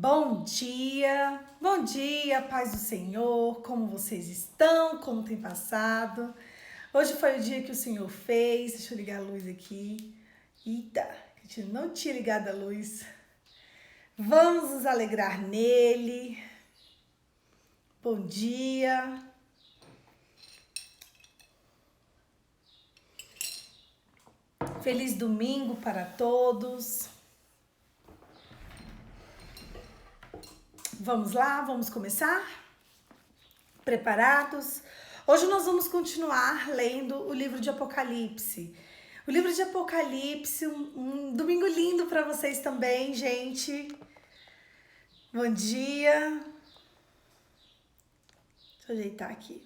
Bom dia, paz do Senhor, como vocês estão, como tem passado? Hoje foi o dia que o Senhor fez, deixa eu ligar a luz aqui. Eita, eu não tinha ligado a luz. Vamos nos alegrar nele. Bom dia. Feliz domingo para todos. Vamos lá, vamos começar? Preparados? Hoje nós vamos continuar lendo o livro de Apocalipse. O livro de Apocalipse, um domingo lindo para vocês também, gente. Bom dia. Deixa eu ajeitar aqui.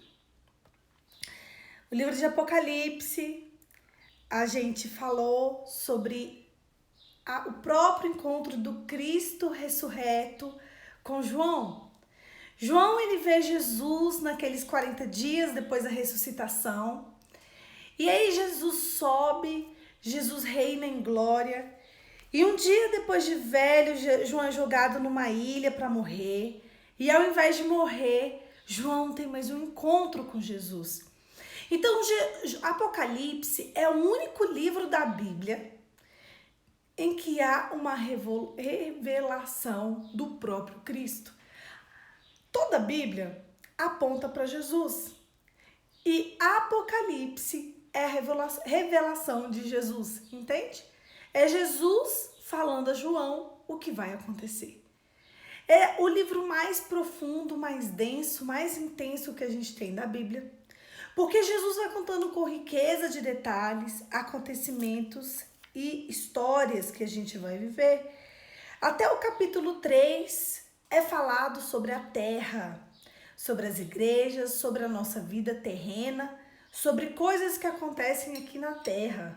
O livro de Apocalipse, a gente falou sobre o próprio encontro do Cristo ressurreto com João. João, ele vê Jesus naqueles 40 dias depois da ressuscitação. E aí Jesus sobe, Jesus reina em glória. E um dia depois de velho, João é jogado numa ilha para morrer. E ao invés de morrer, João tem mais um encontro com Jesus. Então, Apocalipse é o único livro da Bíblia em que há uma revelação do próprio Cristo. Toda a Bíblia aponta para Jesus. E Apocalipse é a revelação de Jesus, entende? É Jesus falando a João o que vai acontecer. É o livro mais profundo, mais denso, mais intenso que a gente tem da Bíblia. Porque Jesus vai contando com riqueza de detalhes, acontecimentos e histórias que a gente vai viver. Até o capítulo 3 é falado sobre a terra, sobre as igrejas, sobre a nossa vida terrena, sobre coisas que acontecem aqui na terra.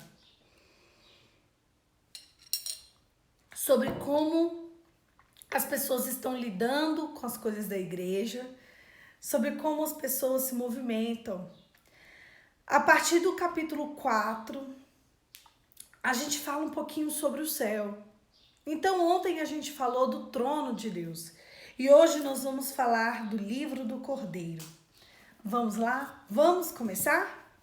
Sobre como as pessoas estão lidando com as coisas da igreja, sobre como as pessoas se movimentam. A partir do capítulo 4, a gente fala um pouquinho sobre o céu. Então ontem a gente falou do trono de Deus e hoje nós vamos falar do livro do Cordeiro. Vamos lá? Vamos começar?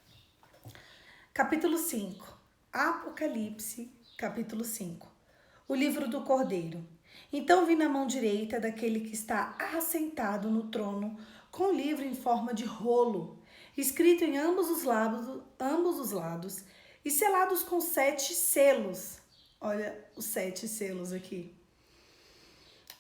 Capítulo 5, Apocalipse, capítulo 5, o livro do Cordeiro. Então vi na mão direita daquele que está assentado no trono com o livro em forma de rolo, escrito em ambos os lados e selados com 7 selos. Olha os 7 selos aqui.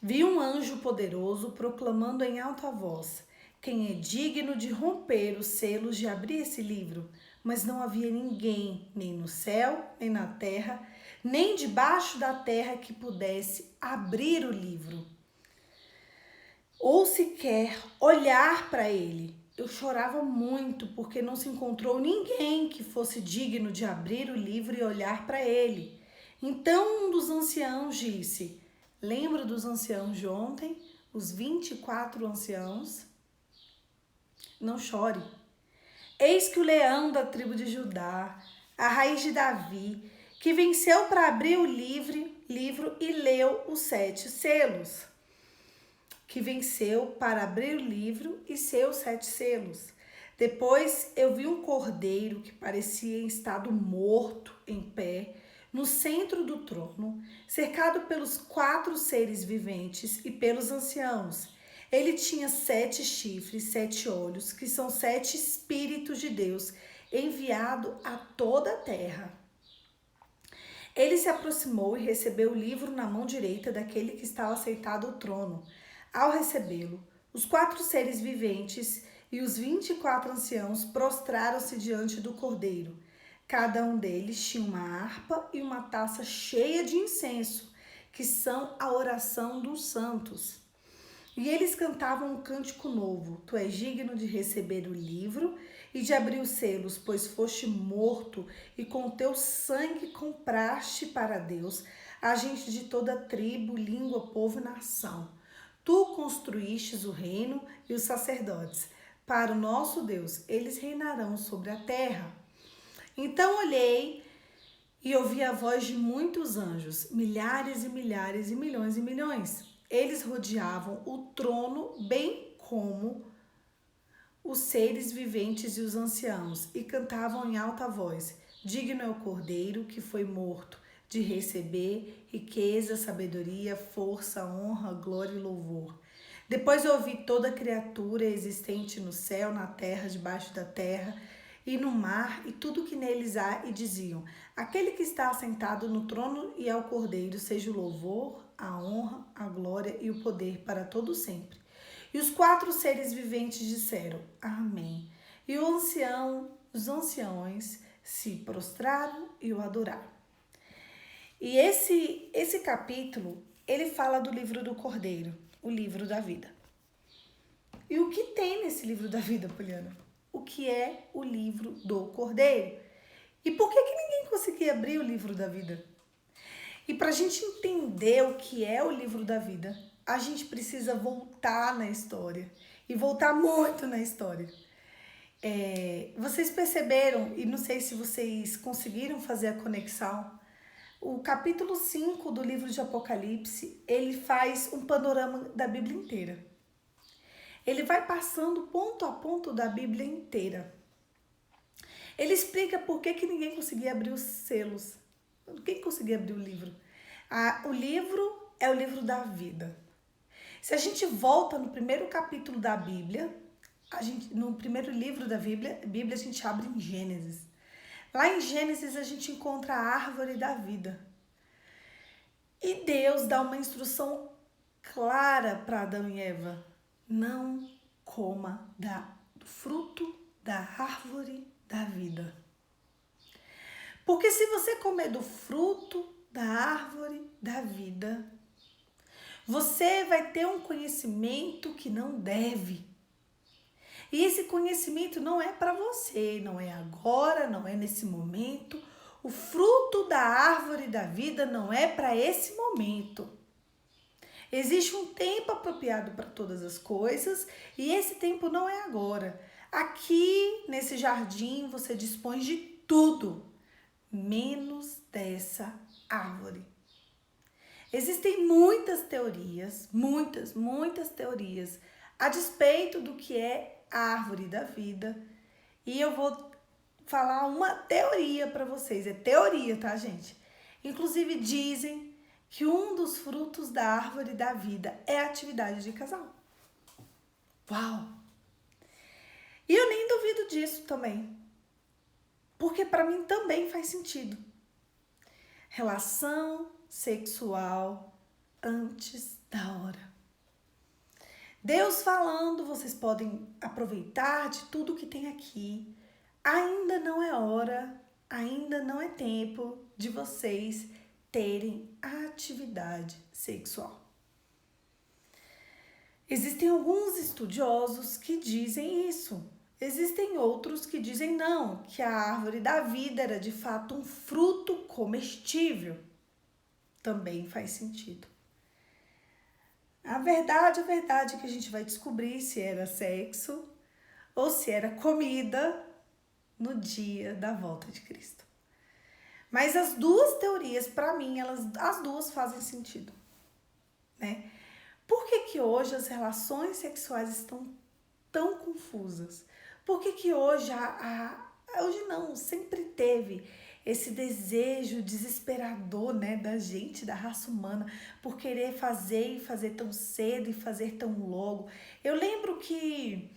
Vi um anjo poderoso proclamando em alta voz: quem é digno de romper os selos de abrir esse livro? Mas não havia ninguém, nem no céu, nem na terra, nem debaixo da terra que pudesse abrir o livro, ou sequer olhar para ele. Eu chorava muito porque não se encontrou ninguém que fosse digno de abrir o livro e olhar para ele. Então um dos anciãos disse: lembra dos anciãos de ontem, os 24 anciãos? Não chore. Eis que o leão da tribo de Judá, a raiz de Davi, que venceu para abrir o livro e leu os 7 selos. Que venceu para abrir o livro e seus 7 selos. Depois eu vi um cordeiro que parecia em estado morto, em pé, no centro do trono, cercado pelos 4 seres viventes e pelos anciãos. Ele tinha 7 chifres, 7 olhos, que são 7 espíritos de Deus, enviado a toda a terra. Ele se aproximou e recebeu o livro na mão direita daquele que estava sentado ao trono. Ao recebê-lo, os 4 seres viventes e os 24 anciãos prostraram-se diante do cordeiro. Cada um deles tinha uma harpa e uma taça cheia de incenso, que são a oração dos santos. E eles cantavam um cântico novo: tu és digno de receber o livro e de abrir os selos, pois foste morto e com teu sangue compraste para Deus a gente de toda tribo, língua, povo e nação. Tu construístes o reino e os sacerdotes. Para o nosso Deus, eles reinarão sobre a terra. Então olhei e ouvi a voz de muitos anjos, milhares e milhares e milhões, Eles rodeavam o trono, bem como os seres viventes e os anciãos, e cantavam em alta voz: Digno é o Cordeiro que foi morto, de receber riqueza, sabedoria, força, honra, glória e louvor. Depois eu ouvi toda criatura existente no céu, na terra, debaixo da terra e no mar, e tudo que neles há, e diziam: Aquele que está assentado no trono e ao Cordeiro, seja o louvor, a honra, a glória e o poder para todo sempre. E os 4 seres viventes disseram: Amém. E os anciões se prostraram e o adoraram. E esse capítulo, ele fala do livro do Cordeiro, o livro da vida. E o que tem nesse livro da vida, Poliana? O que é o livro do Cordeiro? E por que ninguém conseguia abrir o livro da vida? E para a gente entender o que é o livro da vida, a gente precisa voltar na história. E voltar muito na história. Vocês perceberam, e não sei se vocês conseguiram fazer a conexão, o capítulo 5 do livro de Apocalipse, ele faz um panorama da Bíblia inteira. Ele vai passando ponto a ponto da Bíblia inteira. Ele explica por que ninguém conseguia abrir os selos. Quem conseguia abrir o livro? O livro é o livro da vida. Se a gente volta no primeiro capítulo da Bíblia, no primeiro livro da Bíblia, a gente abre em Gênesis. Lá em Gênesis a gente encontra a árvore da vida. E Deus dá uma instrução clara para Adão e Eva. Não coma do fruto da árvore da vida. Porque se você comer do fruto da árvore da vida, você vai ter um conhecimento que não deve. E esse conhecimento não é para você, não é agora, não é nesse momento. O fruto da árvore da vida não é para esse momento. Existe um tempo apropriado para todas as coisas e esse tempo não é agora. Aqui, nesse jardim, você dispõe de tudo, menos dessa árvore. Existem muitas teorias, muitas teorias a despeito do que é a árvore da vida. E eu vou falar uma teoria para vocês. É teoria, tá, gente? Inclusive dizem que um dos frutos da árvore da vida é a atividade de casal. Uau! E eu nem duvido disso também. Porque para mim também faz sentido. Relação sexual antes da hora. Deus falando, vocês podem aproveitar de tudo que tem aqui. Ainda não é hora, ainda não é tempo de vocês terem atividade sexual. Existem alguns estudiosos que dizem isso. Existem outros que dizem não, que a árvore da vida era de fato um fruto comestível. Também faz sentido. A verdade é que a gente vai descobrir se era sexo ou se era comida no dia da volta de Cristo. Mas as duas teorias, para mim, as duas fazem sentido, né? Por que hoje as relações sexuais estão tão confusas? Por que hoje hoje não, sempre teve esse desejo desesperador, né, da gente, da raça humana, por querer fazer e fazer tão cedo e fazer tão logo. Eu lembro que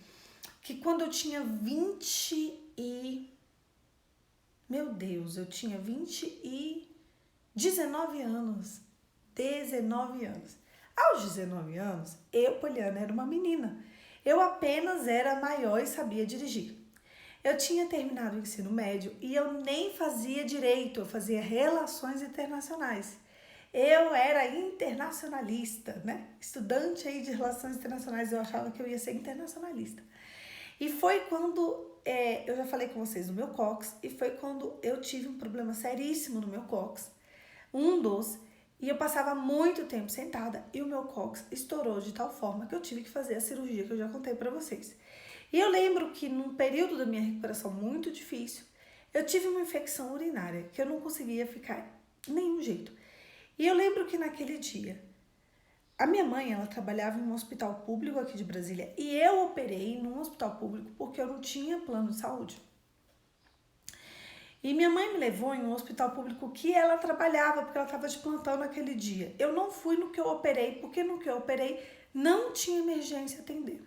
quando eu tinha eu tinha 19 anos. 19 anos. Aos 19 anos, eu, Poliana, era uma menina. Eu apenas era maior e sabia dirigir. Eu tinha terminado o ensino médio e eu nem fazia direito, eu fazia relações internacionais. Eu era internacionalista, né? Estudante aí de relações internacionais, eu achava que eu ia ser internacionalista. E foi quando, eu já falei com vocês do meu cóccix, e foi quando eu tive um problema seríssimo no meu cóccix, e eu passava muito tempo sentada e o meu cóccix estourou de tal forma que eu tive que fazer a cirurgia que eu já contei pra vocês. E eu lembro que num período da minha recuperação muito difícil, eu tive uma infecção urinária que eu não conseguia ficar de nenhum jeito. E eu lembro que naquele dia, A minha mãe, ela trabalhava em um hospital público aqui de Brasília e eu operei num hospital público porque eu não tinha plano de saúde. E minha mãe me levou em um hospital público que ela trabalhava, porque ela estava de plantão naquele dia. Eu não fui no que eu operei, porque no que eu operei não tinha emergência atendendo.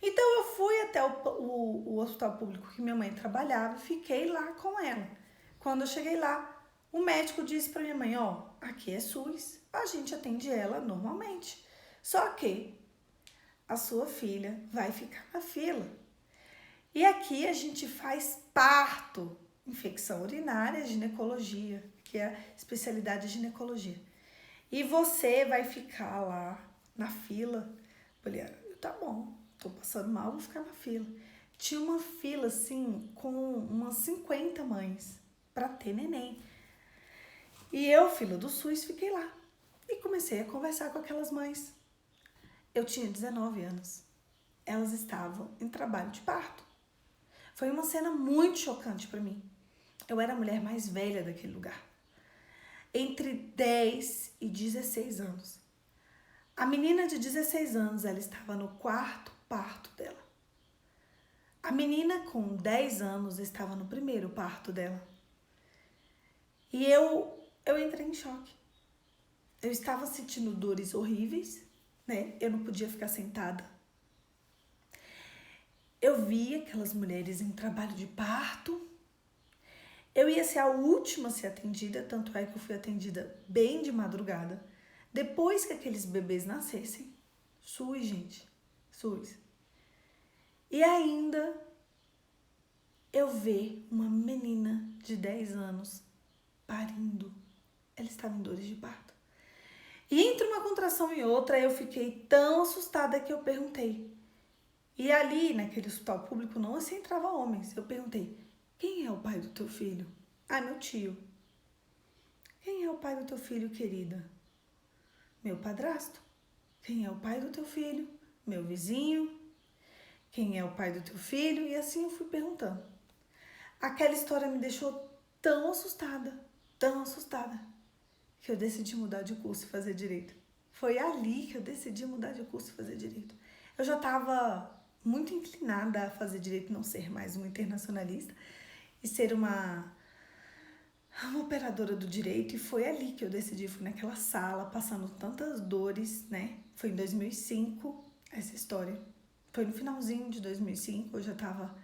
Então eu fui até o hospital público que minha mãe trabalhava e fiquei lá com ela. Quando eu cheguei lá, o médico disse para minha mãe, ó, aqui é SUS, a gente atende ela normalmente. Só que a sua filha vai ficar na fila. E aqui a gente faz parto, infecção urinária, ginecologia, que é a especialidade de ginecologia. E você vai ficar lá na fila. Falei, tá bom, tô passando mal, vou ficar na fila. Tinha uma fila assim, com umas 50 mães para ter neném. E eu, fila do SUS, fiquei lá. E comecei a conversar com aquelas mães. Eu tinha 19 anos. Elas estavam em trabalho de parto. Foi uma cena muito chocante para mim. Eu era a mulher mais velha daquele lugar. Entre 10 e 16 anos. A menina de 16 anos, ela estava no quarto parto dela. A menina com 10 anos estava no primeiro parto dela. E eu entrei em choque. Eu estava sentindo dores horríveis, né? Eu não podia ficar sentada. Eu vi aquelas mulheres em trabalho de parto. Eu ia ser a última a ser atendida, tanto é que eu fui atendida bem de madrugada. Depois que aqueles bebês nascessem. SUS, gente. SUS. E ainda eu ver uma menina de 10 anos parindo. Ela estava em dores de parto. E entre uma contração e outra, eu fiquei tão assustada que eu perguntei. E ali, naquele hospital público, não assim entrava homens. Eu perguntei, quem é o pai do teu filho? Ah, meu tio. Quem é o pai do teu filho, querida? Meu padrasto. Quem é o pai do teu filho? Meu vizinho. Quem é o pai do teu filho? E assim eu fui perguntando. Aquela história me deixou tão assustada, que eu decidi mudar de curso e fazer direito. Foi ali que eu decidi mudar de curso e fazer direito. Eu já estava muito inclinada a fazer direito, não ser mais uma internacionalista e ser uma operadora do direito, e foi ali que eu decidi, fui naquela sala, passando tantas dores, né? Foi em 2005 essa história. Foi no finalzinho de 2005, eu já tava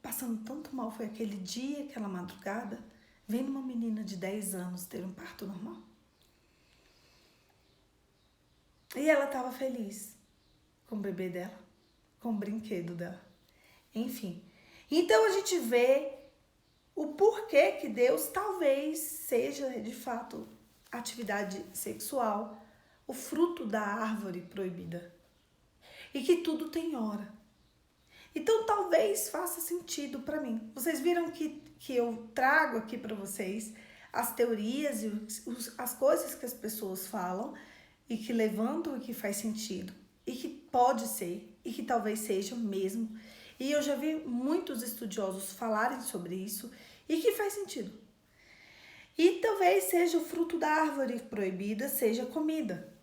passando tanto mal, foi aquele dia, aquela madrugada, vendo uma menina de 10 anos ter um parto normal. E ela tava feliz com o bebê dela, com o brinquedo dela. Enfim, então a gente vê o porquê que Deus talvez seja, de fato, atividade sexual, o fruto da árvore proibida. E que tudo tem hora. Então talvez faça sentido para mim. Vocês viram que eu trago aqui para vocês as teorias e as coisas que as pessoas falam e que levantam e que faz sentido. E que pode ser, e que talvez seja mesmo. E eu já vi muitos estudiosos falarem sobre isso e que faz sentido. E talvez seja o fruto da árvore proibida, seja comida.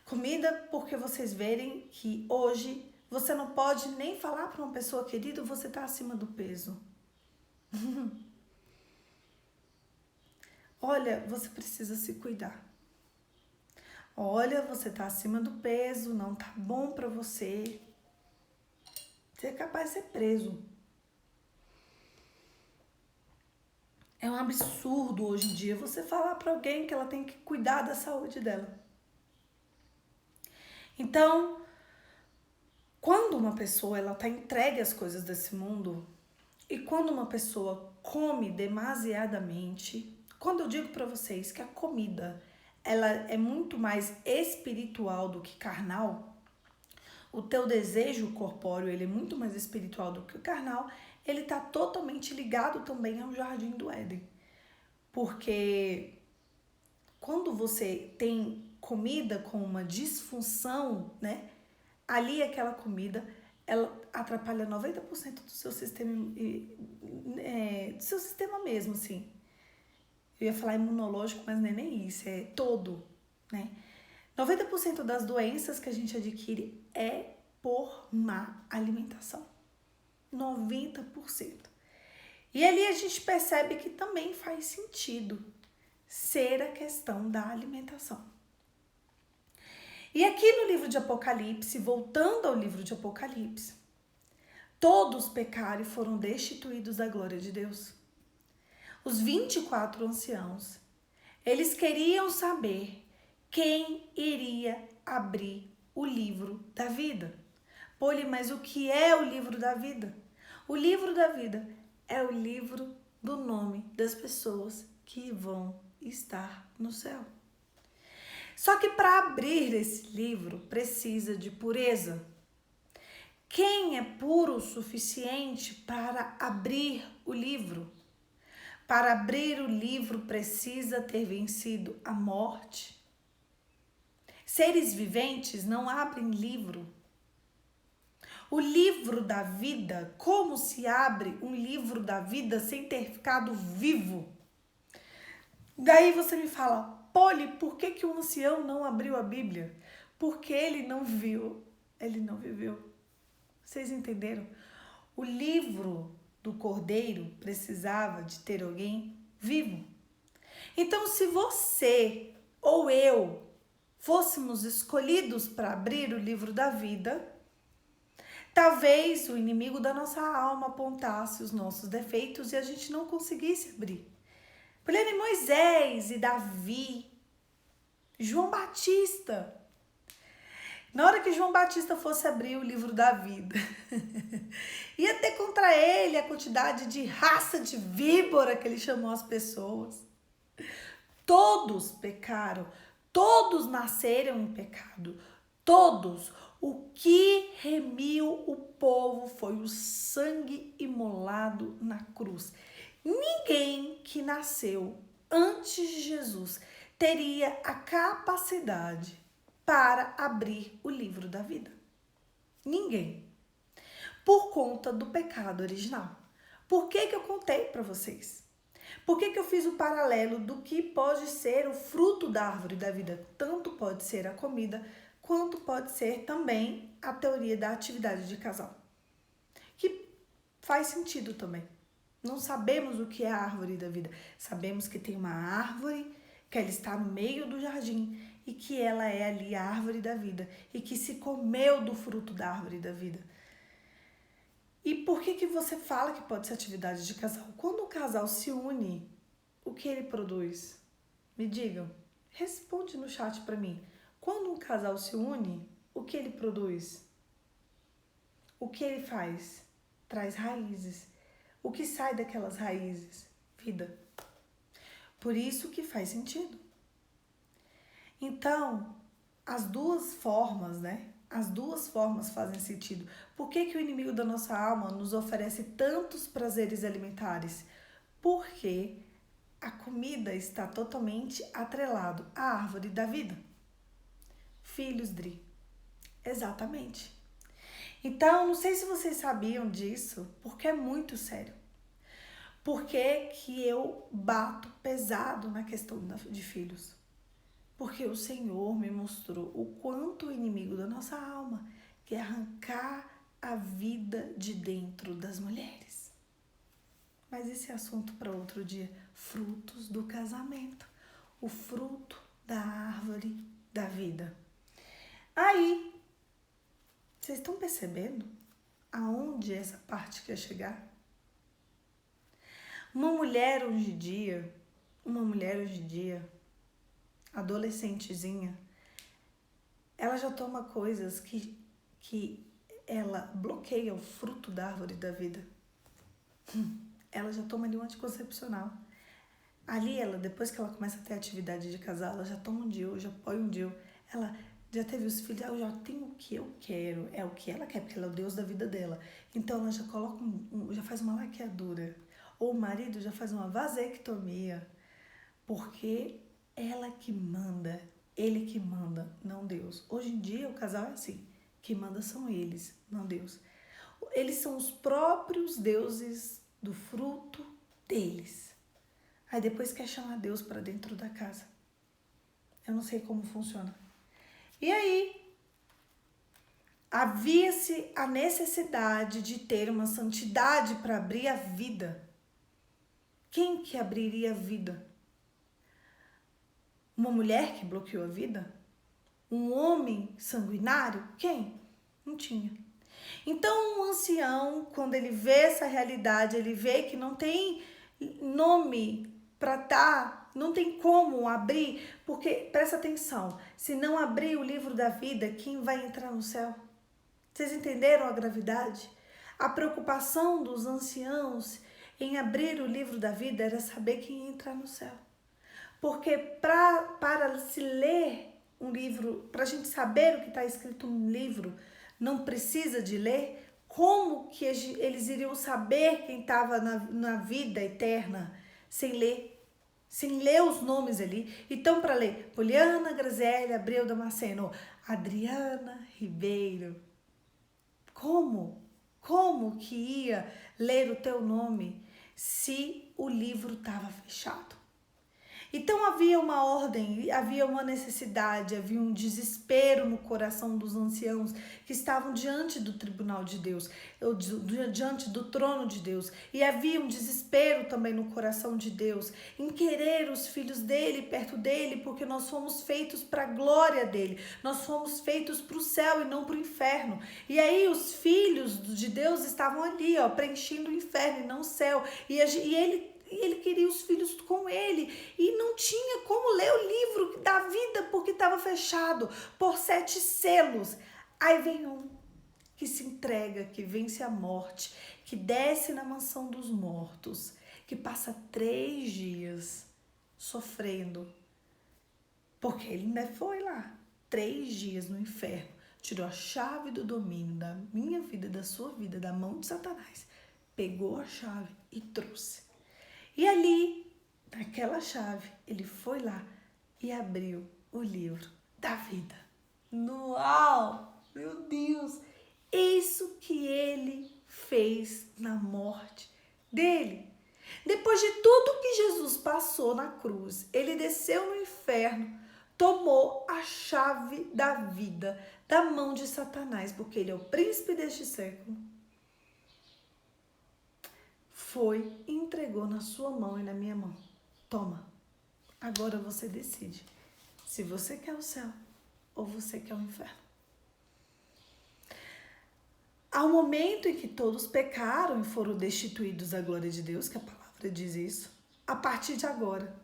Comida porque vocês verem que hoje você não pode nem falar para uma pessoa, querida, você está acima do peso. Olha, você precisa se cuidar. Olha, você está acima do peso, não tá bom para você. Você é capaz de ser preso. É um absurdo hoje em dia você falar para alguém que ela tem que cuidar da saúde dela. Então, quando uma pessoa ela tá entregue às coisas desse mundo, e quando uma pessoa come demasiadamente, quando eu digo para vocês que a comida ela é muito mais espiritual do que carnal, o teu desejo corpóreo ele é muito mais espiritual do que o carnal, ele tá totalmente ligado também ao jardim do Éden. Porque quando você tem comida com uma disfunção, né? Ali aquela comida, ela atrapalha 90% do seu sistema, do seu sistema mesmo, assim. Eu ia falar imunológico, mas não é nem isso, é todo. né? 90% das doenças que a gente adquire é por má alimentação. 90%. E ali a gente percebe que também faz sentido ser a questão da alimentação. E aqui no livro de Apocalipse, voltando ao livro de Apocalipse, todos pecaram e foram destituídos da glória de Deus. Os 24 anciãos, eles queriam saber quem iria abrir o livro da vida. Poli, mas o que é o livro da vida? O livro da vida é o livro do nome das pessoas que vão estar no céu. Só que para abrir esse livro precisa de pureza. Quem é puro o suficiente para abrir o livro? Para abrir o livro precisa ter vencido a morte. Seres viventes não abrem livro. O livro da vida, como se abre um livro da vida sem ter ficado vivo? Daí você me fala, Poli, por que o ancião não abriu a Bíblia? Porque ele não viu, ele não viveu. Vocês entenderam? O livro do Cordeiro precisava de ter alguém vivo. Então, se você ou eu fôssemos escolhidos para abrir o livro da vida, talvez o inimigo da nossa alma apontasse os nossos defeitos e a gente não conseguisse abrir. Porém, Moisés e Davi, João Batista. Na hora que João Batista fosse abrir o livro da vida, ia ter contra ele a quantidade de raça de víbora que ele chamou as pessoas. Todos pecaram, todos nasceram em pecado, todos. O que remiu o povo foi o sangue imolado na cruz. Ninguém que nasceu antes de Jesus teria a capacidade para abrir o livro da vida. Ninguém. Por conta do pecado original. Por que eu contei para vocês? Por que eu fiz o paralelo do que pode ser o fruto da árvore da vida? Tanto pode ser a comida, quanto pode ser também a teoria da atividade de casal. Que faz sentido também. Não sabemos o que é a árvore da vida. Sabemos que tem uma árvore, que ela está no meio do jardim e que ela é ali a árvore da vida e que se comeu do fruto da árvore da vida. E por que você fala que pode ser atividade de casal? Quando o casal se une, o que ele produz? Me digam. Responde no chat para mim. Quando um casal se une, o que ele produz? O que ele faz? Traz raízes. O que sai daquelas raízes? Vida. Por isso que faz sentido. Então, as duas formas, né? As duas formas fazem sentido. Por que o inimigo da nossa alma nos oferece tantos prazeres alimentares? Porque a comida está totalmente atrelado à árvore da vida. Filhos, Dri. Exatamente. Então, não sei se vocês sabiam disso, porque é muito sério. Por que eu bato pesado na questão de filhos? Porque o Senhor me mostrou o quanto o inimigo da nossa alma quer arrancar a vida de dentro das mulheres. Mas esse é assunto para outro dia. Frutos do casamento. O fruto da árvore da vida. Aí, vocês estão percebendo aonde essa parte quer chegar? Uma mulher hoje em dia, adolescentezinha, ela já toma coisas que ela bloqueia o fruto da árvore da vida. Ela já toma ali um anticoncepcional. Ali, depois que ela começa a ter atividade de casal, ela já toma um DIU, já põe um DIU. Ela já teve os filhos, eu já tenho o que eu quero, é o que ela quer, porque ela é o Deus da vida dela. Então, ela já coloca já faz uma laqueadura. Ou o marido já faz uma vasectomia, porque ela que manda, ele que manda, não Deus. Hoje em dia o casal é assim, que manda são eles, não Deus. Eles são os próprios deuses do fruto deles. Aí depois quer chamar Deus para dentro da casa. Eu não sei como funciona. E aí, havia-se a necessidade de ter uma santidade para abrir a vida. Quem que abriria a vida? Uma mulher que bloqueou a vida? Um homem sanguinário? Quem? Não tinha. Então, um ancião, quando ele vê essa realidade, ele vê que não tem nome para dar, não tem como abrir, porque, presta atenção, se não abrir o livro da vida, quem vai entrar no céu? Vocês entenderam a gravidade? A preocupação dos anciãos em abrir o livro da vida era saber quem ia entrar no céu. Porque para se ler um livro, para a gente saber o que está escrito num livro, não precisa de ler. Como que eles iriam saber quem estava na vida eterna sem ler? Sem ler os nomes ali. Então, para ler Poliana, Graziele, Abreu Damasceno, Adriana Ribeiro. Como que ia ler o teu nome se o livro estava fechado? Então havia uma ordem, havia uma necessidade, havia um desespero no coração dos anciãos que estavam diante do tribunal de Deus, diante do trono de Deus. E havia um desespero também no coração de Deus em querer os filhos dele perto dele, porque nós fomos feitos para a glória dele, nós fomos feitos para o céu e não para o inferno. E aí os filhos de Deus estavam ali, preenchendo o inferno e não o céu. E ele queria os filhos com ele e não tinha como ler o livro da vida porque estava fechado por 7 selos. Aí vem um que se entrega, que vence a morte, que desce na mansão dos mortos, que passa 3 dias sofrendo, porque ele ainda foi lá 3 dias no inferno, tirou a chave do domínio da minha vida, da sua vida, da mão de Satanás, pegou a chave e trouxe. E ali, naquela chave, ele foi lá e abriu o livro da vida. Uau! Meu Deus! Isso que ele fez na morte dele. Depois de tudo que Jesus passou na cruz, ele desceu no inferno, tomou a chave da vida da mão de Satanás, porque ele é o príncipe deste século. Foi e entregou na sua mão e na minha mão. Toma, agora você decide se você quer o céu ou você quer o inferno. Ao momento em que todos pecaram e foram destituídos da glória de Deus, que a palavra diz isso, a partir de agora,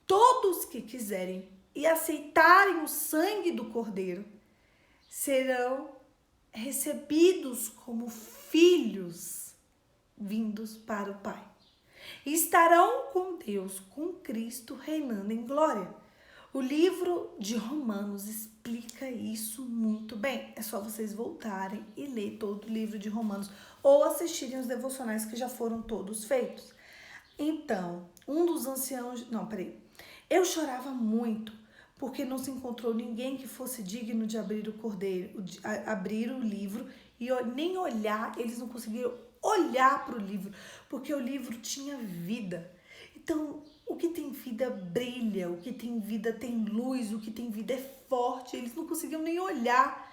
todos que quiserem e aceitarem o sangue do Cordeiro serão recebidos como filhos vindos para o Pai. E estarão com Deus, com Cristo, reinando em glória. O livro de Romanos explica isso muito bem. É só vocês voltarem e ler todo o livro de Romanos ou assistirem os devocionais que já foram todos feitos. Então, um dos anciãos... Eu chorava muito porque não se encontrou ninguém que fosse digno de abrir o cordeiro, de abrir o livro e nem olhar. Eles não conseguiram olhar para o livro, porque o livro tinha vida. Então, o que tem vida brilha, o que tem vida tem luz, o que tem vida é forte. Eles não conseguiam nem olhar,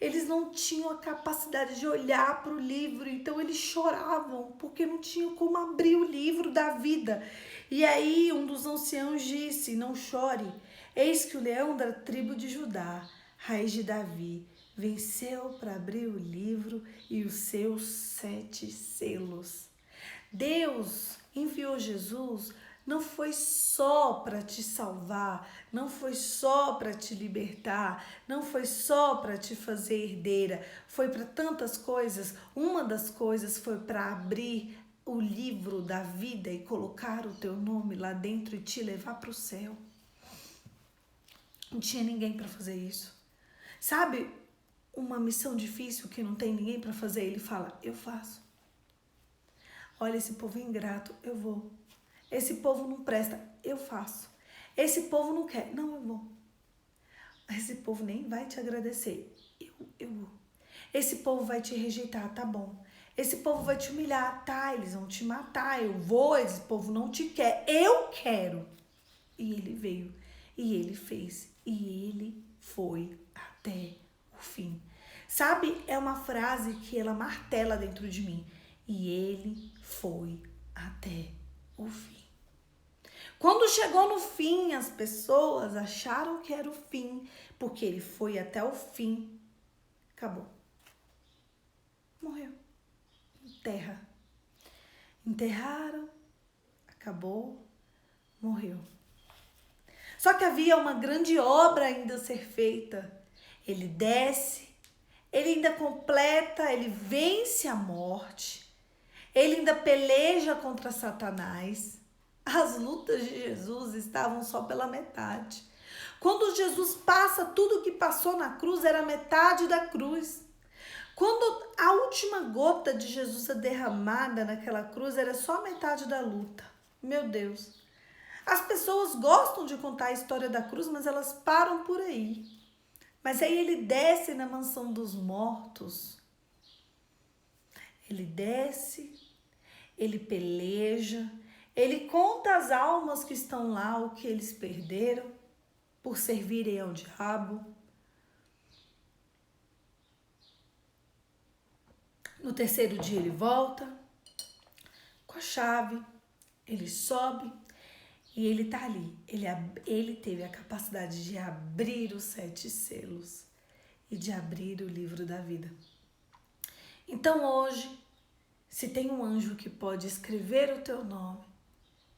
eles não tinham a capacidade de olhar para o livro, então eles choravam, porque não tinham como abrir o livro da vida. E aí um dos anciãos disse: não chore, eis que o leão da tribo de Judá, raiz de Davi, venceu para abrir o livro e os seus 7 selos. Deus enviou Jesus, não foi só para te salvar, não foi só para te libertar, não foi só para te fazer herdeira, foi para tantas coisas. Uma das coisas foi para abrir o livro da vida e colocar o teu nome lá dentro e te levar para o céu. Não tinha ninguém para fazer isso. Sabe, uma missão difícil que não tem ninguém para fazer, ele fala: eu faço. Olha, esse povo é ingrato, eu vou. Esse povo não presta, eu faço. Esse povo não quer, não, eu vou. Esse povo nem vai te agradecer, eu vou. Esse povo vai te rejeitar, tá bom. Esse povo vai te humilhar, tá, eles vão te matar, eu vou. Esse povo não te quer, eu quero. E ele veio. E ele fez. E ele foi até o fim. Sabe, é uma frase que ela martela dentro de mim. E ele foi até o fim. Quando chegou no fim, as pessoas acharam que era o fim, porque ele foi até o fim. Acabou. Morreu. Terra. Enterraram. Acabou. Morreu. Só que havia uma grande obra ainda a ser feita. Ele desce, ele ainda completa, ele vence a morte, ele ainda peleja contra Satanás. As lutas de Jesus estavam só pela metade. Quando Jesus passa tudo o que passou na cruz, era metade da cruz. Quando a última gota de Jesus é derramada naquela cruz, era só metade da luta. Meu Deus. As pessoas gostam de contar a história da cruz, mas elas param por aí. Mas aí ele desce na mansão dos mortos. Ele desce, ele peleja, ele conta às almas que estão lá o que eles perderam por servirem ao diabo. No terceiro dia ele volta com a chave, ele sobe e ele tá ali. Ele teve a capacidade de abrir os 7 selos e de abrir o livro da vida. Então hoje, se tem um anjo que pode escrever o teu nome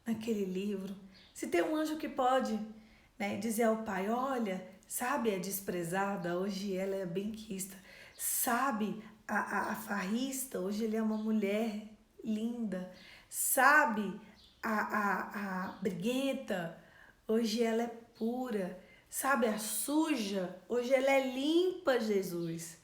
naquele livro, se tem um anjo que pode, dizer ao pai, olha, sabe a desprezada, hoje ela é a benquista, sabe a farrista, hoje ele é uma mulher linda, sabe a briguenta, hoje ela é pura, sabe a suja, hoje ela é limpa, Jesus.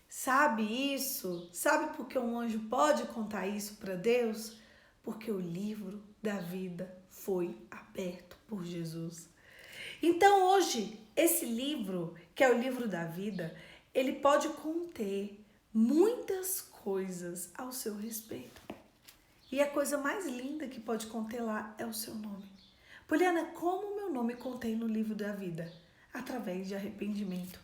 Sabe isso? Sabe por que um anjo pode contar isso para Deus? Porque o livro da vida foi aberto por Jesus. Então hoje, esse livro, que é o livro da vida, ele pode conter muitas coisas ao seu respeito. E a coisa mais linda que pode conter lá é o seu nome. Poliana, como o meu nome contém no livro da vida? Através de arrependimento.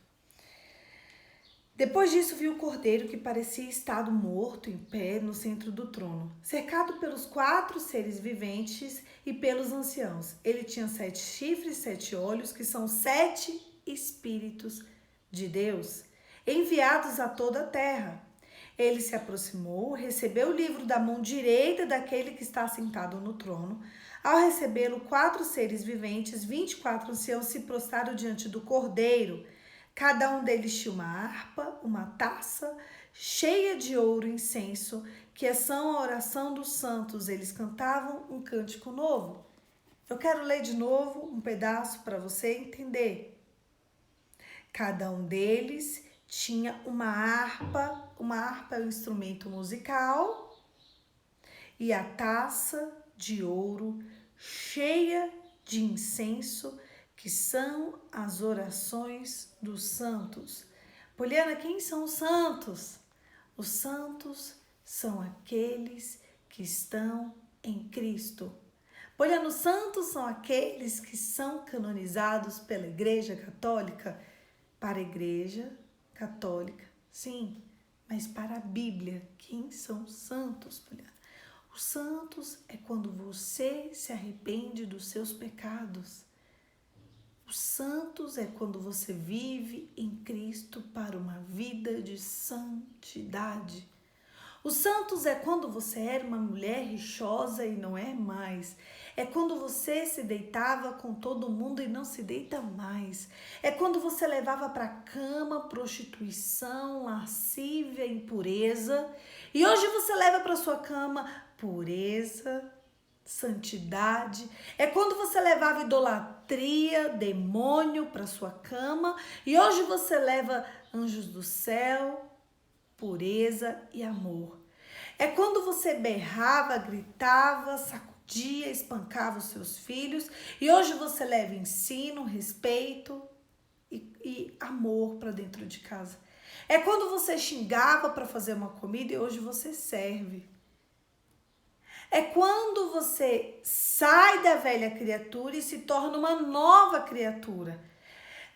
Depois disso, vi o cordeiro que parecia estado morto em pé no centro do trono, cercado pelos 4 seres viventes e pelos anciãos. Ele tinha 7 chifres, 7 olhos, que são 7 espíritos de Deus, enviados a toda a terra. Ele se aproximou, recebeu o livro da mão direita daquele que está sentado no trono. Ao recebê-lo, 4 seres viventes, 24 anciãos se prostraram diante do cordeiro. Cada um deles tinha uma harpa, uma taça cheia de ouro e incenso, que são a oração dos santos. Eles cantavam um cântico novo. Eu quero ler de novo um pedaço para você entender. Cada um deles tinha uma harpa é um instrumento musical, e a taça de ouro cheia de incenso, que são as orações dos santos. Poliana, quem são os santos? Os santos são aqueles que estão em Cristo. Poliana, os santos são aqueles que são canonizados pela Igreja Católica. Para a Igreja Católica, sim, mas para a Bíblia, quem são os santos, Poliana? Os santos é quando você se arrepende dos seus pecados. Os santos é quando você vive em Cristo para uma vida de santidade. Os santos é quando você era uma mulher rixosa e não é mais. É quando você se deitava com todo mundo e não se deita mais. É quando você levava para a cama prostituição, lascívia, impureza. E hoje você leva para sua cama pureza, santidade. É quando você levava idolatria, demônio para sua cama. E hoje você leva anjos do céu, pureza e amor. É quando você berrava, gritava, sacudia, espancava os seus filhos. E hoje você leva ensino, respeito e amor para dentro de casa. É quando você xingava para fazer uma comida e hoje você serve. É quando você sai da velha criatura e se torna uma nova criatura.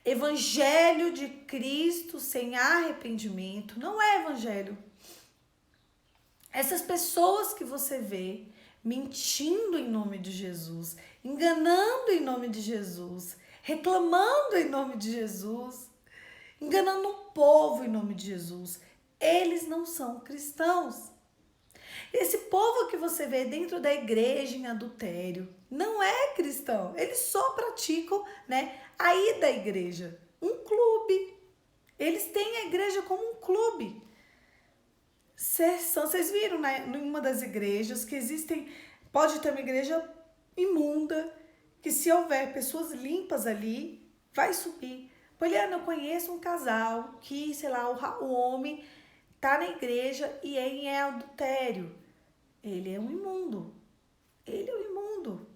Evangelho de Cristo sem arrependimento não é evangelho. Essas pessoas que você vê mentindo em nome de Jesus, enganando em nome de Jesus, reclamando em nome de Jesus, enganando o povo em nome de Jesus, eles não são cristãos. Esse povo que você vê dentro da igreja em adultério não é cristão. Eles só praticam, né, a ida à igreja. Um clube. Eles têm a igreja como um clube. Vocês viram, né, em uma das igrejas que existem, pode ter uma igreja imunda, que se houver pessoas limpas ali, vai subir. Poliana, eu conheço um casal que, sei lá, o homem tá na igreja e é adultério. Ele é um imundo. Ele é um imundo.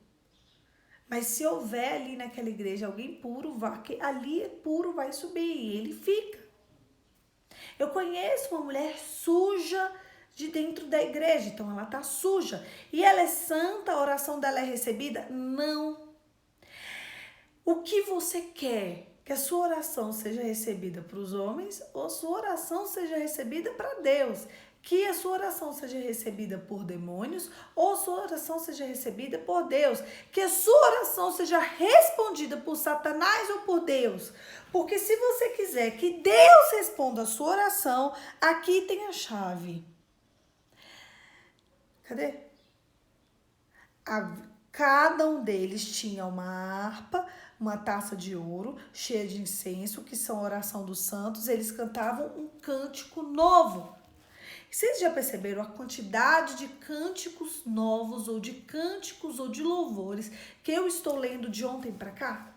Mas se houver ali naquela igreja alguém puro, ali é puro, vai subir e ele fica. Eu conheço uma mulher suja de dentro da igreja, então ela tá suja. E ela é santa, a oração dela é recebida? Não. O que você quer? Que a sua oração seja recebida para os homens ou a sua oração seja recebida para Deus? Que a sua oração seja recebida por demônios ou a sua oração seja recebida por Deus? Que a sua oração seja respondida por Satanás ou por Deus? Porque se você quiser que Deus responda a sua oração, aqui tem a chave. Cadê? Cada um deles tinha uma harpa, uma taça de ouro cheia de incenso, que são a oração dos santos. Eles cantavam um cântico novo. Vocês já perceberam a quantidade de cânticos novos ou de cânticos ou de louvores que eu estou lendo de ontem para cá?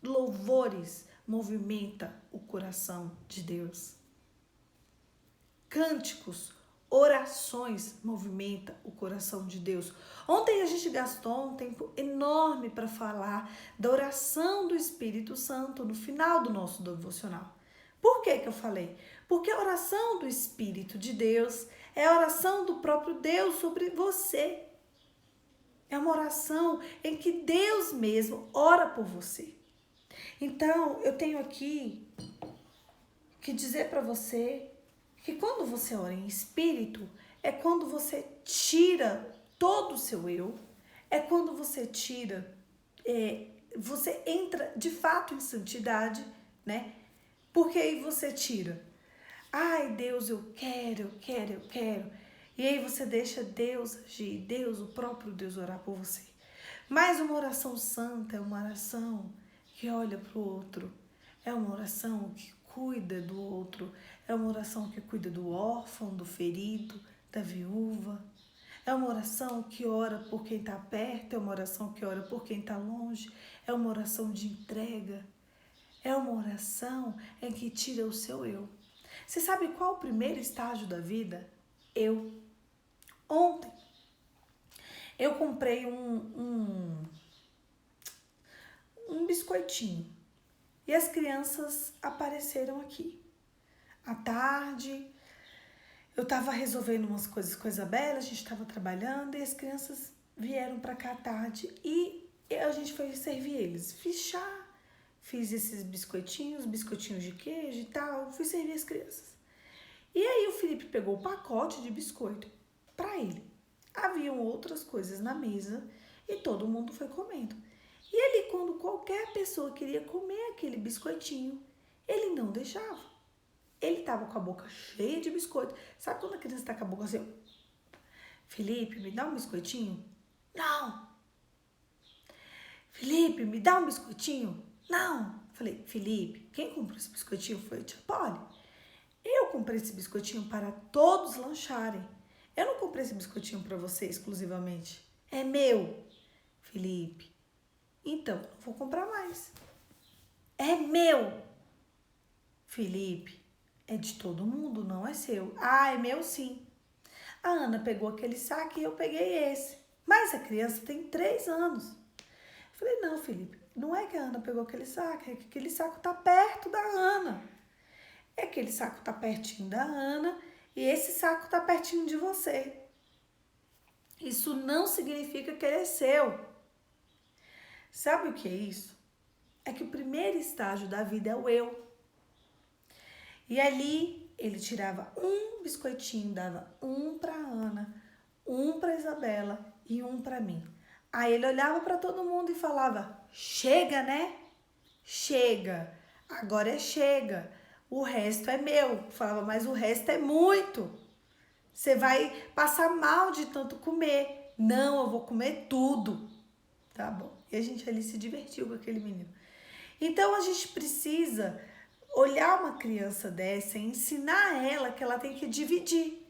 Louvores movimenta o coração de Deus. Cânticos, orações movimenta o coração de Deus. Ontem a gente gastou um tempo enorme para falar da oração do Espírito Santo no final do nosso devocional. Por que eu falei? Porque a oração do Espírito de Deus é a oração do próprio Deus sobre você. É uma oração em que Deus mesmo ora por você. Então, eu tenho aqui que dizer para você que quando você ora em espírito, é quando você tira todo o seu eu, é quando você tira, você entra de fato em santidade, né? Porque aí você tira, ai Deus, eu quero. E aí você deixa Deus agir, Deus, o próprio Deus orar por você. Mas uma oração santa é uma oração que olha para o outro, é uma oração que cuida do outro, é uma oração que cuida do órfão, do ferido, da viúva. É uma oração que ora por quem está perto, é uma oração que ora por quem está longe, é uma oração de entrega. É uma oração em que tira o seu eu. Você sabe qual o primeiro estágio da vida? Eu. Ontem, eu comprei um biscoitinho. E as crianças apareceram aqui. À tarde, eu estava resolvendo umas coisas com a Isabela, a gente estava trabalhando e as crianças vieram para cá à tarde e a gente foi servir eles. Fiz chá, fiz esses biscoitinhos de queijo e tal, fui servir as crianças. E aí o Felipe pegou o pacote de biscoito para ele. Haviam outras coisas na mesa e todo mundo foi comendo. E ele, quando qualquer pessoa queria comer aquele biscoitinho, ele não deixava. Ele estava com a boca cheia de biscoito. Sabe quando a criança está com a boca assim? Felipe, me dá um biscoitinho? Não. Felipe, me dá um biscoitinho? Não. Falei, Felipe, quem comprou esse biscoitinho foi a tia Polly. Eu comprei esse biscoitinho para todos lancharem. Eu não comprei esse biscoitinho para você exclusivamente. É meu. Felipe, então não vou comprar mais. É meu. Felipe, é de todo mundo, não é seu. Ah, é meu sim. A Ana pegou aquele saco e eu peguei esse. Mas a criança tem 3 anos. Eu falei, não, Felipe, não é que a Ana pegou aquele saco, é que aquele saco tá perto da Ana. É que aquele saco tá pertinho da Ana e esse saco tá pertinho de você. Isso não significa que ele é seu. Sabe o que é isso? É que o primeiro estágio da vida é o eu. E ali ele tirava um biscoitinho, dava um para Ana, um para Isabela e um para mim. Aí ele olhava para todo mundo e falava: chega, né? Chega. Agora é chega. O resto é meu. Falava, mas o resto é muito. Você vai passar mal de tanto comer. Não, eu vou comer tudo. Tá bom. E a gente ali se divertiu com aquele menino. Então a gente precisa olhar uma criança dessa e ensinar ela que ela tem que dividir.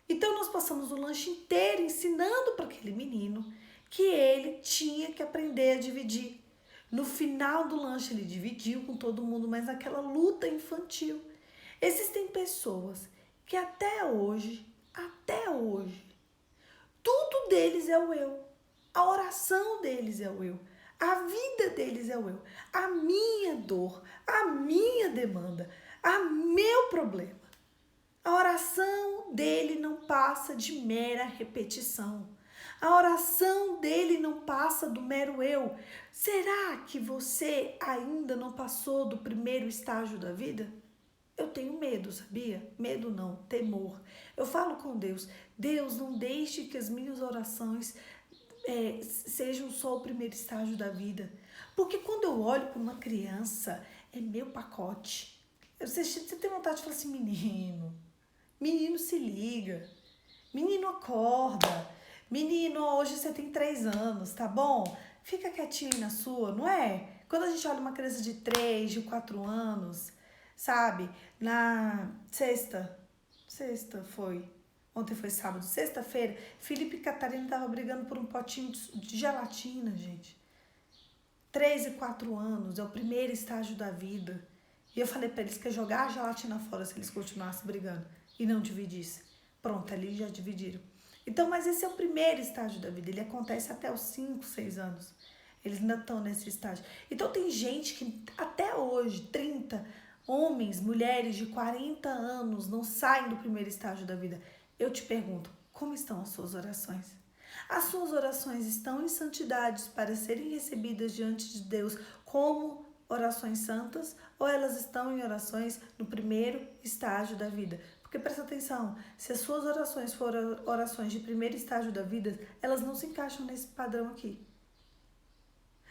Então nós passamos o lanche inteiro ensinando para aquele menino que ele tinha que aprender a dividir. No final do lanche ele dividiu com todo mundo, mas naquela luta infantil. Existem pessoas que até hoje, tudo deles é o eu. A oração deles é o eu. A vida deles é o eu. A minha dor, a minha demanda, a meu problema. A oração dele não passa de mera repetição. A oração dele não passa do mero eu. Será que você ainda não passou do primeiro estágio da vida? Eu tenho medo, sabia? Medo não, temor. Eu falo com Deus, Deus, não deixe que as minhas orações sejam só o primeiro estágio da vida. Porque quando eu olho para uma criança, é meu pacote. Você tem vontade de falar assim, menino se liga, menino acorda, menino, hoje você tem 3 anos, tá bom? Fica quietinho na sua, não é? Quando a gente olha uma criança de 3, de 4 anos, sabe? Na sexta foi, ontem foi sábado, sexta-feira, Felipe e Catarina estavam brigando por um potinho de gelatina, gente. 3 e 4 anos, é o primeiro estágio da vida. E eu falei pra eles que ia jogar a gelatina fora se eles continuassem brigando e não dividissem. Pronto, ali já dividiram. Então, mas esse é o primeiro estágio da vida, ele acontece até os 5, 6 anos. Eles ainda estão nesse estágio. Então tem gente que até hoje, 30, homens, mulheres de 40 anos não saem do primeiro estágio da vida. Eu te pergunto, como estão as suas orações? As suas orações estão em santidade para serem recebidas diante de Deus como orações santas ou elas estão em orações no primeiro estágio da vida? Porque presta atenção, se as suas orações forem orações de primeiro estágio da vida, elas não se encaixam nesse padrão aqui.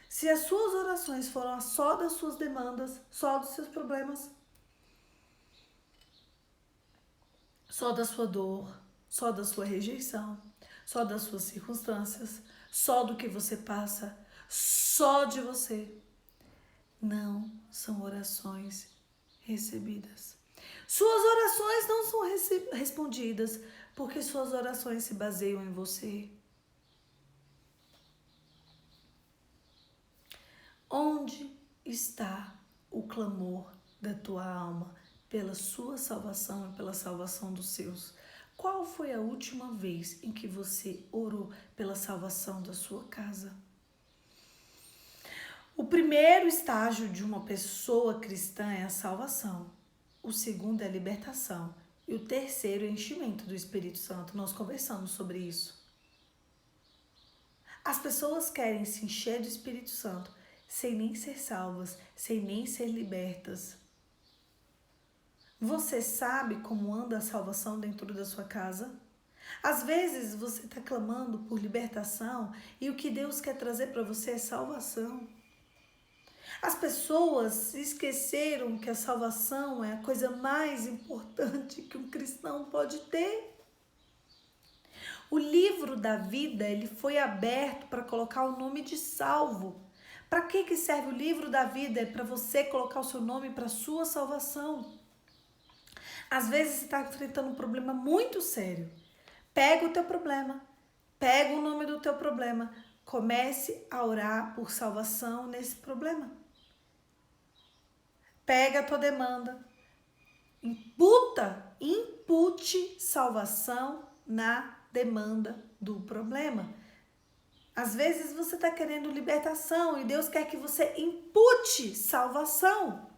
Se as suas orações foram só das suas demandas, só dos seus problemas, só da sua dor, só da sua rejeição, só das suas circunstâncias, só do que você passa, só de você, não são orações recebidas. Suas orações não são respondidas porque suas orações se baseiam em você. Onde está o clamor da tua alma pela sua salvação e pela salvação dos seus? Qual foi a última vez em que você orou pela salvação da sua casa? O primeiro estágio de uma pessoa cristã é a salvação. O segundo é a libertação. E o terceiro é o enchimento do Espírito Santo. Nós conversamos sobre isso. As pessoas querem se encher do Espírito Santo sem nem ser salvas, sem nem ser libertas. Você sabe como anda a salvação dentro da sua casa? Às vezes você está clamando por libertação e o que Deus quer trazer para você é salvação. As pessoas esqueceram que a salvação é a coisa mais importante que um cristão pode ter. O livro da vida, ele foi aberto para colocar o nome de salvo. Para que serve o livro da vida? É para você colocar o seu nome para a sua salvação. Às vezes você está enfrentando um problema muito sério. Pega o teu problema, pega o nome do teu problema, comece a orar por salvação nesse problema. Pega a tua demanda, impute salvação na demanda do problema. Às vezes você está querendo libertação e Deus quer que você impute salvação.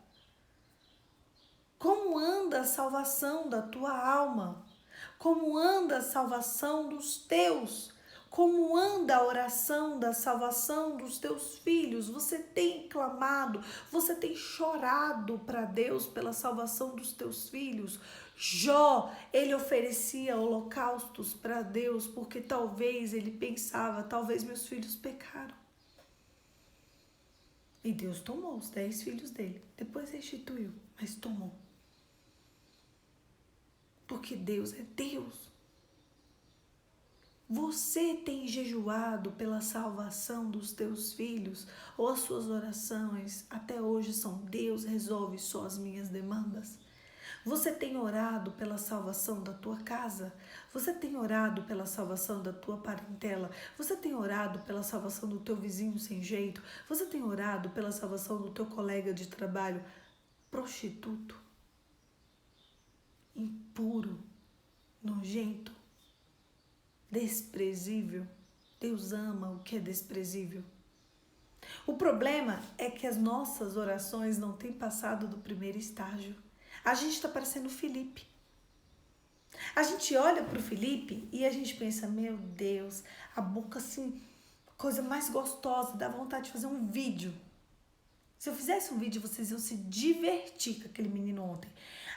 Como anda a salvação da tua alma? Como anda a salvação dos teus? Como anda a oração da salvação dos teus filhos? Você tem clamado, você tem chorado para Deus pela salvação dos teus filhos? Jó, ele oferecia holocaustos para Deus porque talvez ele pensava, talvez meus filhos pecaram. E Deus tomou os 10 filhos dele, depois restituiu, mas tomou. Porque Deus é Deus. Você tem jejuado pela salvação dos teus filhos? Ou as suas orações até hoje são: Deus, resolve só as minhas demandas? Você tem orado pela salvação da tua casa? Você tem orado pela salvação da tua parentela? Você tem orado pela salvação do teu vizinho sem jeito? Você tem orado pela salvação do teu colega de trabalho prostituto, impuro, nojento, desprezível? Deus ama o que é desprezível. O problema é que as nossas orações não têm passado do primeiro estágio. A gente está parecendo Felipe. A gente olha para o Felipe e a gente pensa: meu Deus, a boca assim, coisa mais gostosa, dá vontade de fazer um vídeo. Se eu fizesse um vídeo, vocês iam se divertir com aquele menino ontem.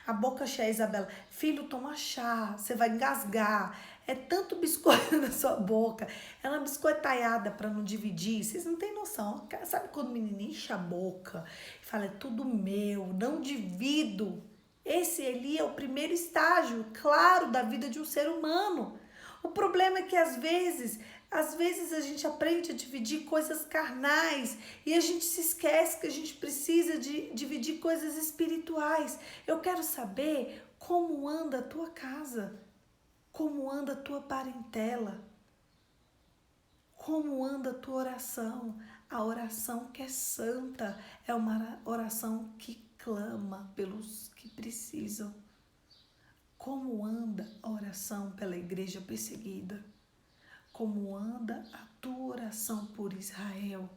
A boca cheia, Isabela: filho, toma chá, você vai engasgar. É tanto biscoito na sua boca. Ela é biscoitaiada para não dividir. Vocês não têm noção. Sabe quando o menino enche a boca e fala: é tudo meu, não divido? Esse ali é o primeiro estágio, claro, da vida de um ser humano. O problema é que às vezes a gente aprende a dividir coisas carnais e a gente se esquece que a gente precisa de dividir coisas espirituais. Eu quero saber como anda a tua casa, como anda a tua parentela, como anda a tua oração. A oração que é santa é uma oração que clama pelos que precisam. Como anda a oração pela igreja perseguida? Como anda a tua oração por Israel?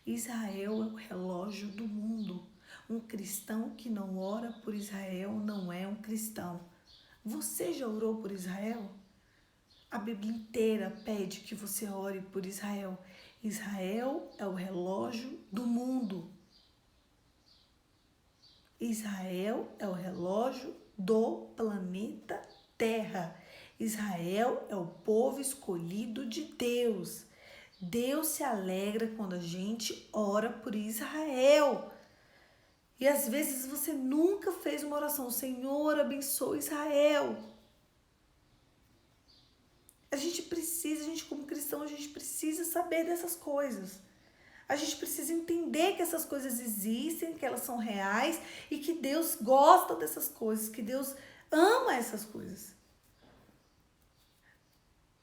Israel é o relógio do mundo. Um cristão que não ora por Israel não é um cristão. Você já orou por Israel? A Bíblia inteira pede que você ore por Israel. Israel é o relógio do mundo. Israel é o relógio do planeta Terra. Israel é o povo escolhido de Deus. Deus se alegra quando a gente ora por Israel. E às vezes você nunca fez uma oração: Senhor, abençoa Israel. A gente como cristão, a gente precisa saber dessas coisas. A gente precisa entender que essas coisas existem, que elas são reais e que Deus gosta dessas coisas, que Deus ama essas coisas.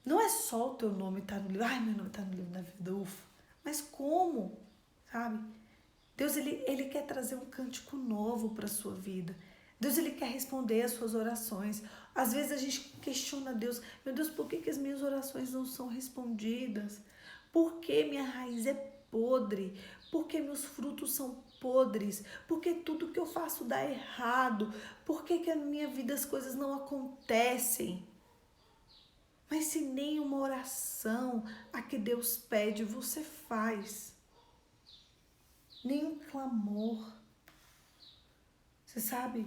Não é só o teu nome estar no livro. Ai, meu nome está no livro da vida, ufa. Mas como? Sabe? Deus, ele quer trazer um cântico novo para a sua vida. Deus, ele quer responder às suas orações. Às vezes a gente questiona Deus: meu Deus, por que as minhas orações não são respondidas? Por que minha raiz é podre? Por que meus frutos são podres? Por que tudo que eu faço dá errado? Por que na minha vida as coisas não acontecem? Mas se nenhuma oração a que Deus pede você faz, nenhum clamor. Você sabe,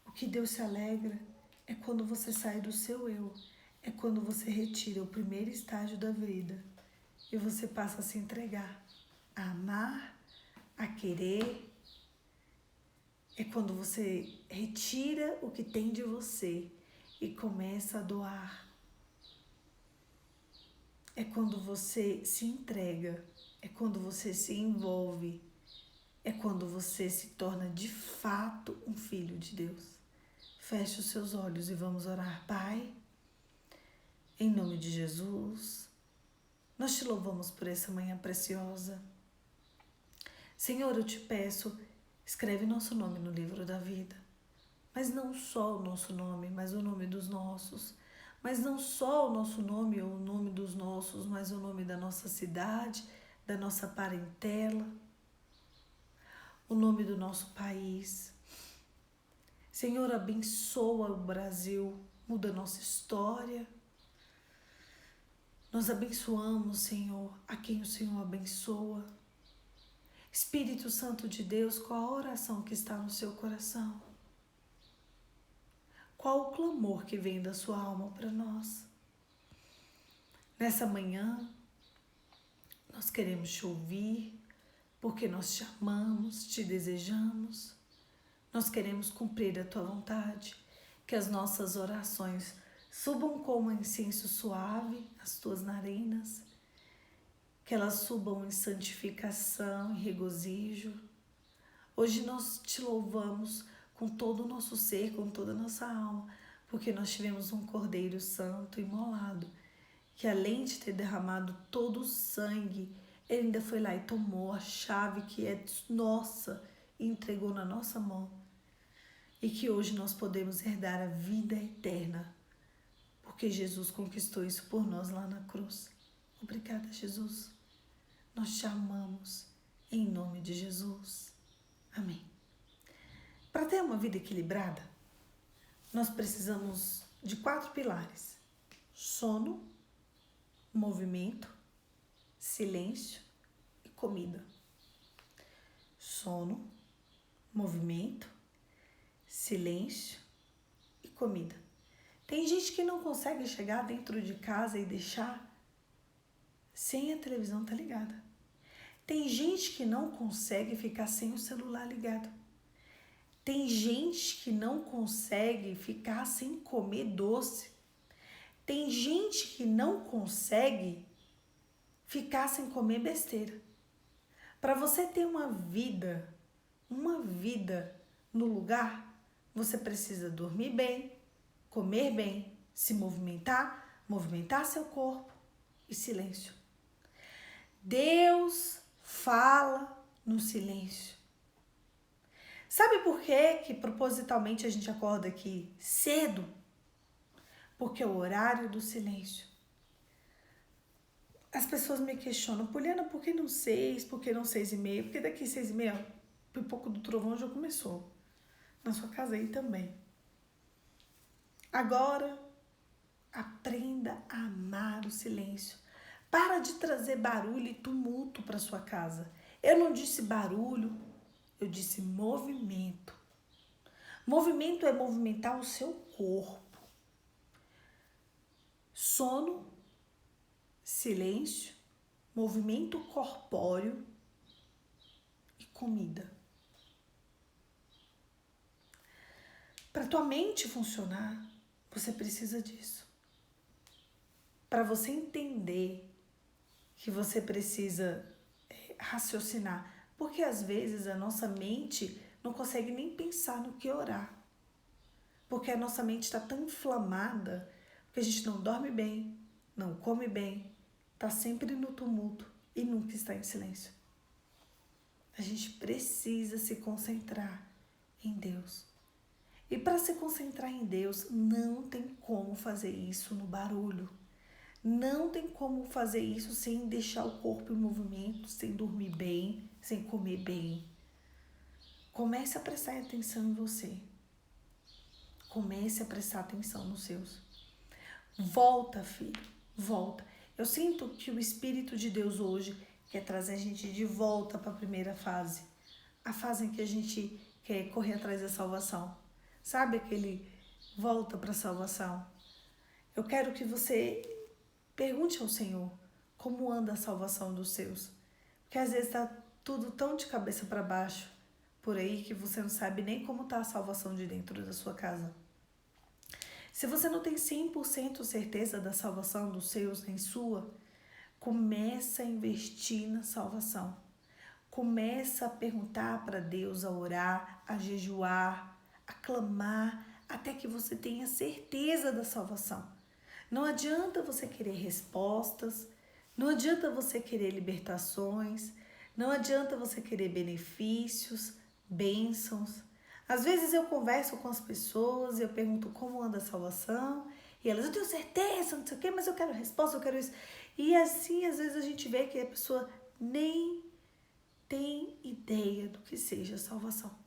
o que Deus se alegra é quando você sai do seu eu, é quando você retira o primeiro estágio da vida e você passa a se entregar, a amar, a querer. É quando você retira o que tem de você e começa a doar. É quando você se entrega, é quando você se envolve, é quando você se torna de fato um filho de Deus. Feche os seus olhos e vamos orar. Pai, em nome de Jesus, nós te louvamos por essa manhã preciosa. Senhor, eu te peço, escreve nosso nome no livro da vida. Mas não só o nosso nome, mas o nome dos nossos. Mas não só o nosso nome ou o nome dos nossos, mas o nome da nossa cidade, da nossa parentela, o nome do nosso país. Senhor, abençoa o Brasil, muda a nossa história, Nós abençoamos, Senhor, a quem o Senhor abençoa. Espírito Santo de Deus, qual a oração que está no seu coração? Qual o clamor que vem da sua alma para nós? Nessa manhã, nós queremos te ouvir, porque nós te amamos, te desejamos. Nós queremos cumprir a tua vontade, que as nossas orações subam como incenso suave às tuas narinas, que elas subam em santificação e regozijo. Hoje nós te louvamos com todo o nosso ser, com toda a nossa alma, porque nós tivemos um Cordeiro Santo imolado, que além de ter derramado todo o sangue, ele ainda foi lá e tomou a chave que é nossa e entregou na nossa mão. E que hoje nós podemos herdar a vida eterna, porque Jesus conquistou isso por nós lá na cruz. Obrigada, Jesus. Nós te amamos, em nome de Jesus. Amém. Para ter uma vida equilibrada, nós precisamos de 4 pilares: sono, movimento, silêncio e comida. Sono, movimento, silêncio e comida. Tem gente que não consegue chegar dentro de casa e deixar sem a televisão tá ligada. Tem gente que não consegue ficar sem o celular ligado. Tem gente que não consegue ficar sem comer doce. Tem gente que não consegue ficar sem comer besteira. Para você ter uma vida no lugar, você precisa dormir bem, comer bem, se movimentar seu corpo e silêncio. Deus fala no silêncio. Sabe por que propositalmente a gente acorda aqui cedo? Porque é o horário do silêncio. As pessoas me questionam: Poliana, por que não 6? Por que não 6h30? Porque daqui 6h30, o pipoco do trovão já começou. Na sua casa aí também. Agora, aprenda a amar o silêncio. Para de trazer barulho e tumulto para sua casa. Eu não disse barulho, eu disse movimento. Movimento é movimentar o seu corpo. Sono, silêncio, movimento corpóreo e comida. Para tua mente funcionar, você precisa disso. Para você entender que você precisa raciocinar, porque às vezes a nossa mente não consegue nem pensar no que orar, porque a nossa mente está tão inflamada que a gente não dorme bem, não come bem, está sempre no tumulto e nunca está em silêncio. A gente precisa se concentrar em Deus. E para se concentrar em Deus, não tem como fazer isso no barulho. Não tem como fazer isso sem deixar o corpo em movimento, sem dormir bem, sem comer bem. Comece a prestar atenção em você. Comece a prestar atenção nos seus. Volta, filho, volta. Eu sinto que o Espírito de Deus hoje quer trazer a gente de volta para a primeira fase. A fase em que a gente quer correr atrás da salvação. Sabe aquele volta para a salvação? Eu quero que você pergunte ao Senhor como anda a salvação dos seus. Porque às vezes está tudo tão de cabeça para baixo por aí que você não sabe nem como está a salvação de dentro da sua casa. Se você não tem 100% certeza da salvação dos seus nem sua, começa a investir na salvação. Começa a perguntar para Deus, a orar, a jejuar, a clamar, até que você tenha certeza da salvação. Não adianta você querer respostas, não adianta você querer libertações, não adianta você querer benefícios, bênçãos. Às vezes eu converso com as pessoas e eu pergunto como anda a salvação e elas, eu tenho certeza, não sei o quê, mas eu quero resposta, eu quero isso. E assim, às vezes a gente vê que a pessoa nem tem ideia do que seja salvação.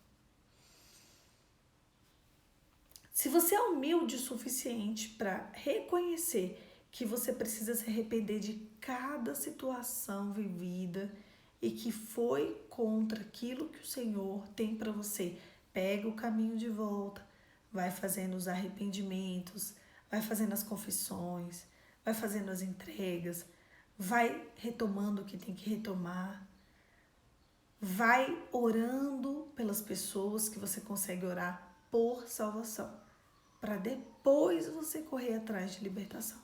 Se você é humilde o suficiente para reconhecer que você precisa se arrepender de cada situação vivida e que foi contra aquilo que o Senhor tem para você. Pega o caminho de volta, vai fazendo os arrependimentos, vai fazendo as confissões, vai fazendo as entregas, vai retomando o que tem que retomar, vai orando pelas pessoas que você consegue orar por salvação, para depois você correr atrás de libertação.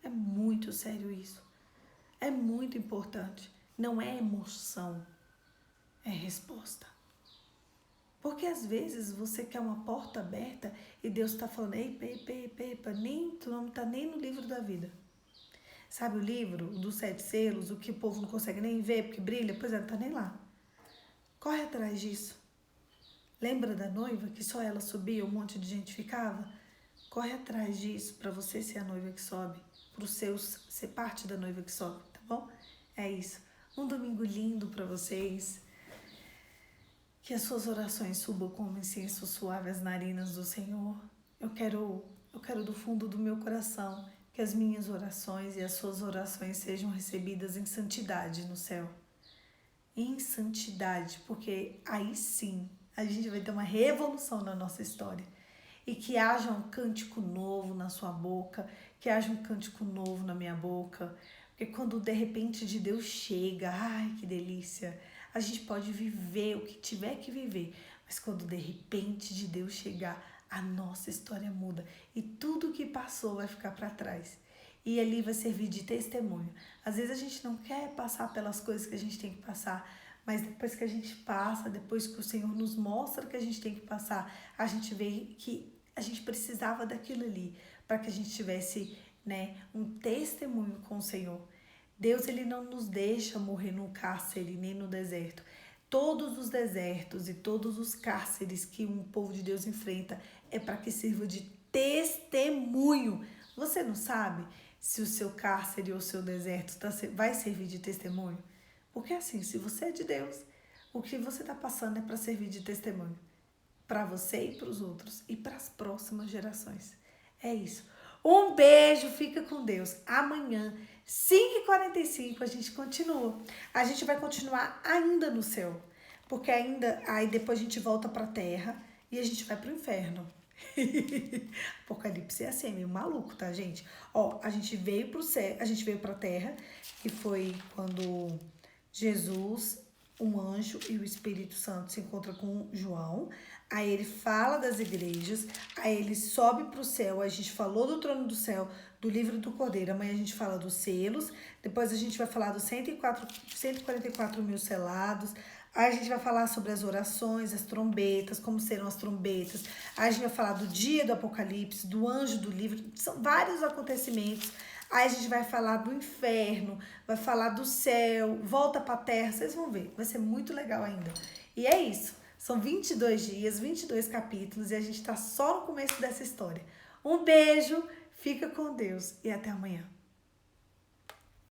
É muito sério isso. É muito importante. Não é emoção, é resposta. Porque às vezes você quer uma porta aberta e Deus está falando, epa, nem, tu não está nem no livro da vida. Sabe o livro dos 7 selos, o que o povo não consegue nem ver porque brilha? Pois é, não está nem lá. Corre atrás disso. Lembra da noiva que só ela subia, um monte de gente ficava? Corre atrás disso para você ser a noiva que sobe, para os seus ser parte da noiva que sobe, tá bom? É isso. Um domingo lindo para vocês. Que as suas orações subam como incenso suave às narinas do Senhor. Eu quero do fundo do meu coração que as minhas orações e as suas orações sejam recebidas em santidade no céu. Em santidade, porque aí sim a gente vai ter uma revolução na nossa história. E que haja um cântico novo na sua boca, que haja um cântico novo na minha boca. Porque quando de repente de Deus chega, ai que delícia, a gente pode viver o que tiver que viver. Mas quando de repente de Deus chegar, a nossa história muda. E tudo que passou vai ficar para trás. E ali vai servir de testemunho. Às vezes a gente não quer passar pelas coisas que a gente tem que passar, mas depois que a gente passa, depois que o Senhor nos mostra que a gente tem que passar, a gente vê que a gente precisava daquilo ali para que a gente tivesse, né, um testemunho com o Senhor. Deus, ele não nos deixa morrer no cárcere nem no deserto. Todos os desertos e todos os cárceres que um povo de Deus enfrenta é para que sirva de testemunho. Você não sabe se o seu cárcere ou o seu deserto vai servir de testemunho? Porque assim, se você é de Deus, o que você está passando é para servir de testemunho. Para você e para os outros e para as próximas gerações. É isso. Um beijo, fica com Deus. Amanhã, 5h45, a gente continua. A gente vai continuar ainda no céu, porque ainda aí depois a gente volta para a terra e a gente vai para o inferno. Apocalipse é assim, meio maluco, tá, gente? Ó, a gente veio pro céu, a gente veio para a terra, que foi quando Jesus, um anjo e o Espírito Santo se encontram com João. Aí ele fala das igrejas, aí ele sobe para o céu. A gente falou do trono do céu, do livro do Cordeiro. Amanhã a gente fala dos selos, depois a gente vai falar dos 144 mil selados. Aí a gente vai falar sobre as orações, as trombetas, como serão as trombetas. Aí a gente vai falar do dia do Apocalipse, do anjo do livro. São vários acontecimentos. Aí a gente vai falar do inferno, vai falar do céu, volta para a terra. Vocês vão ver, vai ser muito legal ainda. E é isso. São 22 dias, 22 capítulos e a gente está só no começo dessa história. Um beijo, fica com Deus e até amanhã.